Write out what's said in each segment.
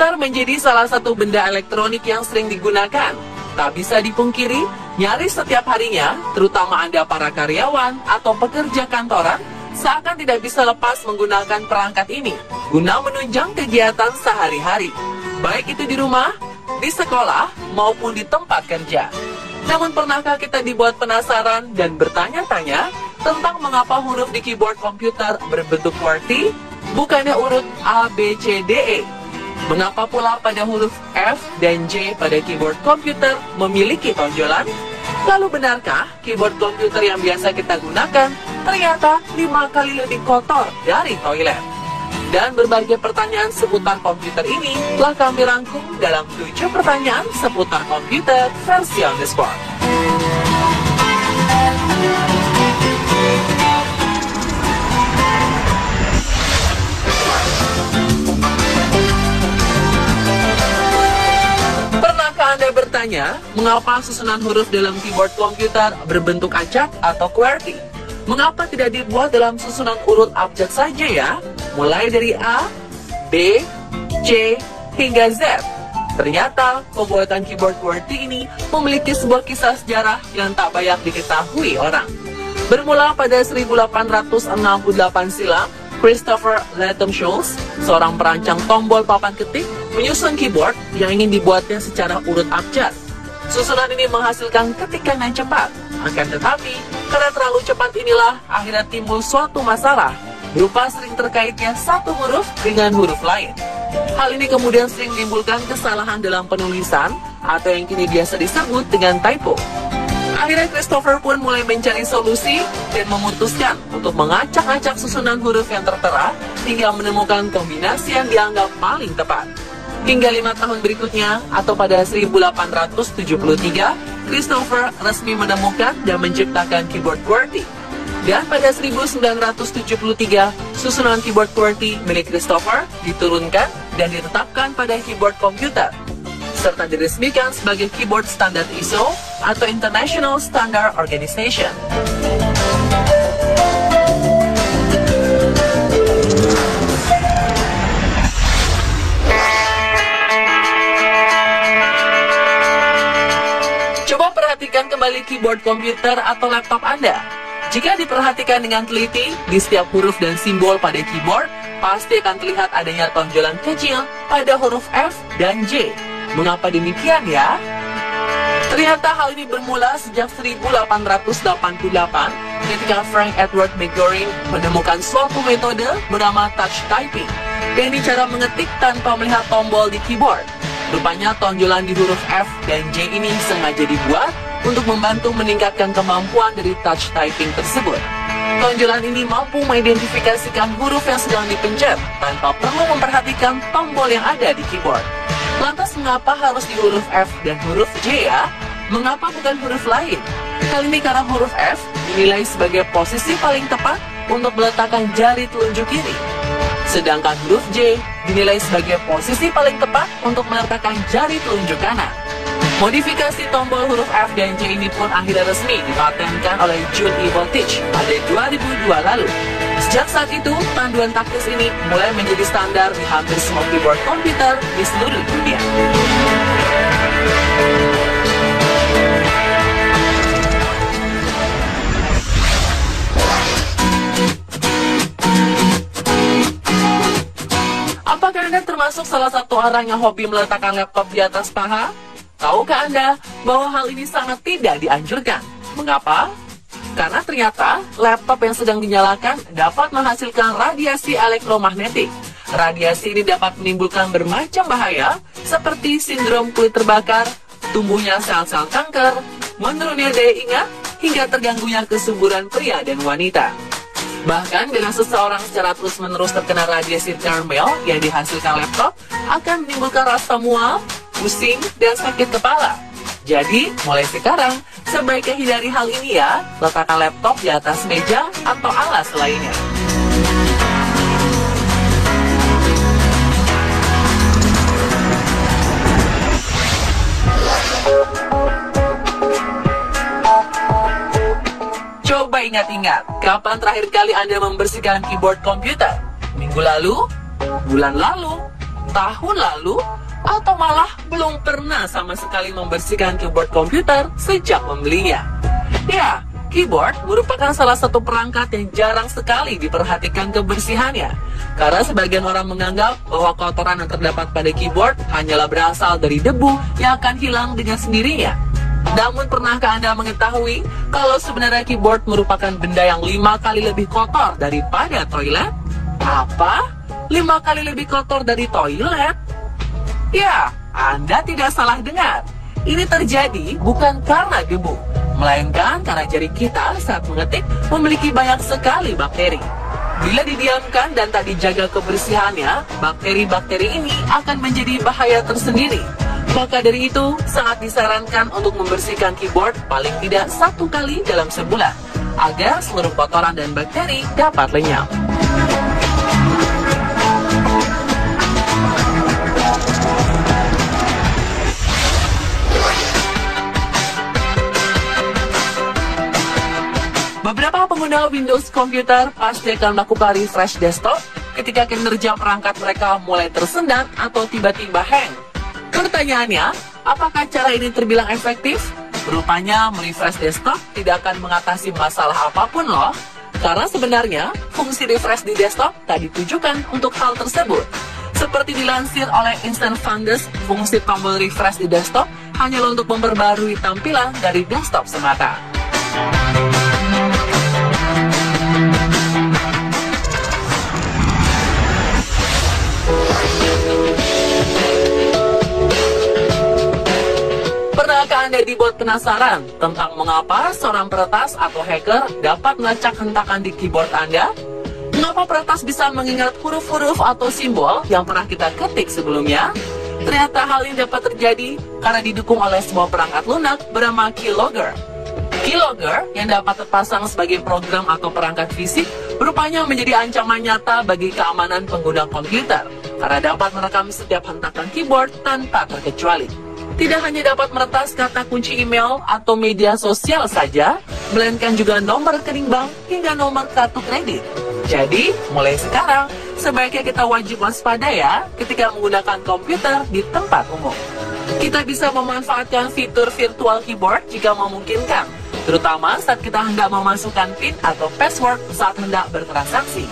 Komputer menjadi salah satu benda elektronik yang sering digunakan. Tak bisa dipungkiri, nyaris setiap harinya, terutama Anda para karyawan atau pekerja kantoran, seakan tidak bisa lepas menggunakan perangkat ini guna menunjang kegiatan sehari-hari, baik itu di rumah, di sekolah, maupun di tempat kerja. Namun pernahkah kita dibuat penasaran dan bertanya-tanya tentang mengapa huruf di keyboard komputer berbentuk QWERTY, bukannya urut A, B, C, D, E? Mengapa pula pada huruf F dan J pada keyboard komputer memiliki tonjolan? Lalu benarkah keyboard komputer yang biasa kita gunakan ternyata 5 kali lebih kotor dari toilet? Dan berbagai pertanyaan seputar komputer ini telah kami rangkum dalam 7 pertanyaan seputar komputer versi on the spot. Anda bertanya, mengapa susunan huruf dalam keyboard komputer berbentuk acak atau QWERTY? Mengapa tidak dibuat dalam susunan urut abjad saja ya? Mulai dari A, B, C, hingga Z. Ternyata, pembuatan keyboard QWERTY ini memiliki sebuah kisah sejarah yang tak banyak diketahui orang. Bermula pada 1868 silam, Christopher Latham Schultz, seorang perancang tombol papan ketik, menyusun keyboard yang ingin dibuatnya secara urut abjad. Susunan ini menghasilkan ketikan yang cepat. Akan tetapi, karena terlalu cepat inilah akhirnya timbul suatu masalah, berupa sering terkaitnya satu huruf dengan huruf lain. Hal ini kemudian sering menimbulkan kesalahan dalam penulisan, atau yang kini biasa disebut dengan typo. Akhirnya Christopher pun mulai mencari solusi dan memutuskan untuk mengacak-acak susunan huruf yang tertera hingga menemukan kombinasi yang dianggap paling tepat. Hingga 5 tahun berikutnya, atau pada 1873, Christopher resmi menemukan dan menciptakan keyboard QWERTY. Dan pada 1973, susunan keyboard QWERTY milik Christopher diturunkan dan ditetapkan pada keyboard komputer, serta diresmikan sebagai keyboard standar ISO atau International Standard Organization. Coba perhatikan kembali keyboard komputer atau laptop Anda. Jika diperhatikan dengan teliti, di setiap huruf dan simbol pada keyboard, pasti akan terlihat adanya tonjolan kecil pada huruf F dan J. Mengapa demikian ya? Ternyata hal ini bermula sejak 1888 ketika Frank Edward McGoring menemukan suatu metode bernama touch typing, yakni cara mengetik tanpa melihat tombol di keyboard. Rupanya tonjolan di huruf F dan J ini sengaja dibuat untuk membantu meningkatkan kemampuan dari touch typing tersebut. Tonjolan ini mampu mengidentifikasikan huruf yang sedang dipencet tanpa perlu memperhatikan tombol yang ada di keyboard. Lantas mengapa harus di huruf F dan huruf J ya? Mengapa bukan huruf lain? Kali ini karena huruf F dinilai sebagai posisi paling tepat untuk meletakkan jari telunjuk kiri. Sedangkan huruf J dinilai sebagai posisi paling tepat untuk meletakkan jari telunjuk kanan. Modifikasi tombol huruf F dan J ini pun akhirnya resmi dipatenkan oleh John E. Voltage pada 2002 lalu. Sejak saat itu, panduan taktis ini mulai menjadi standar di hampir semua keyboard komputer di seluruh dunia. Apakah Anda termasuk salah satu orang yang hobi meletakkan laptop di atas paha? Tahukah Anda bahwa hal ini sangat tidak dianjurkan? Mengapa? Karena ternyata laptop yang sedang dinyalakan dapat menghasilkan radiasi elektromagnetik. Radiasi ini dapat menimbulkan bermacam bahaya seperti sindrom kulit terbakar, tumbuhnya sel-sel kanker, menurunnya daya ingat, hingga terganggunya kesuburan pria dan wanita. Bahkan bila seseorang secara terus-menerus terkena radiasi thermal yang dihasilkan laptop, akan menimbulkan rasa mual, pusing, dan sakit kepala. Jadi, mulai sekarang, sebaiknya hindari hal ini ya, letakkan laptop di atas meja atau alas lainnya. Coba ingat-ingat, kapan terakhir kali Anda membersihkan keyboard komputer? Minggu lalu? Bulan lalu? tahun lalu, atau malah belum pernah sama sekali membersihkan keyboard komputer sejak membelinya? Ya, keyboard merupakan salah satu perangkat yang jarang sekali diperhatikan kebersihannya. Karena sebagian orang menganggap bahwa kotoran yang terdapat pada keyboard hanyalah berasal dari debu yang akan hilang dengan sendirinya. Namun pernahkah Anda mengetahui kalau sebenarnya keyboard merupakan benda yang 5 kali lebih kotor daripada toilet? Apa? 5 kali lebih kotor dari toilet? Ya, Anda tidak salah dengar. Ini terjadi bukan karena debu, melainkan karena jari kita saat mengetik memiliki banyak sekali bakteri. Bila didiamkan dan tak dijaga kebersihannya, bakteri-bakteri ini akan menjadi bahaya tersendiri. Maka dari itu, sangat disarankan untuk membersihkan keyboard paling tidak 1 kali dalam sebulan, agar seluruh kotoran dan bakteri dapat lenyap. Beberapa pengguna Windows komputer pasti akan melakukan refresh desktop ketika kinerja perangkat mereka mulai tersendat atau tiba-tiba hang. Pertanyaannya, apakah cara ini terbilang efektif? Rupanya merefresh desktop tidak akan mengatasi masalah apapun loh. Karena sebenarnya, fungsi refresh di desktop tak ditujukan untuk hal tersebut. Seperti dilansir oleh Instant Fungus, fungsi tombol refresh di desktop hanyalah untuk memperbarui tampilan dari desktop semata. Pernahkah Anda dibuat penasaran tentang mengapa seorang peretas atau hacker dapat melacak hentakan di keyboard Anda? Mengapa peretas bisa mengingat huruf-huruf atau simbol yang pernah kita ketik sebelumnya? Ternyata hal ini dapat terjadi karena didukung oleh sebuah perangkat lunak bernama Keylogger. Keylogger yang dapat terpasang sebagai program atau perangkat fisik rupanya menjadi ancaman nyata bagi keamanan pengguna komputer karena dapat merekam setiap hentakan keyboard tanpa terkecuali. Tidak hanya dapat meretas kata kunci email atau media sosial saja, melainkan juga nomor rekening bank hingga nomor kartu kredit. Jadi, mulai sekarang, sebaiknya kita wajib waspada ya ketika menggunakan komputer di tempat umum. Kita bisa memanfaatkan fitur virtual keyboard jika memungkinkan, terutama saat kita hendak memasukkan PIN atau password saat hendak bertransaksi.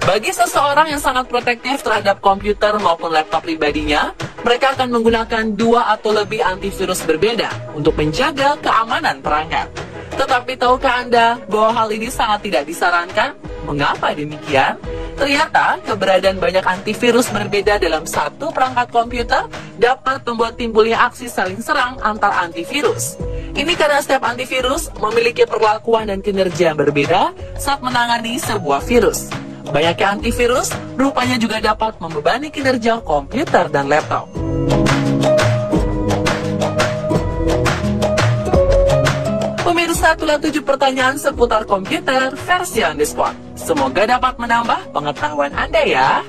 Bagi seseorang yang sangat protektif terhadap komputer maupun laptop pribadinya, mereka akan menggunakan 2 atau lebih antivirus berbeda untuk menjaga keamanan perangkat. Tetapi tahukah Anda bahwa hal ini sangat tidak disarankan? Mengapa demikian? Ternyata keberadaan banyak antivirus berbeda dalam satu perangkat komputer dapat membuat timbulnya aksi saling serang antar antivirus. Ini karena setiap antivirus memiliki perlakuan dan kinerja yang berbeda saat menangani sebuah virus. Banyaknya antivirus rupanya juga dapat membebani kinerja komputer dan laptop. Pemirsa, itulah 7 pertanyaan seputar komputer versi on the spot. Semoga dapat menambah pengetahuan Anda ya.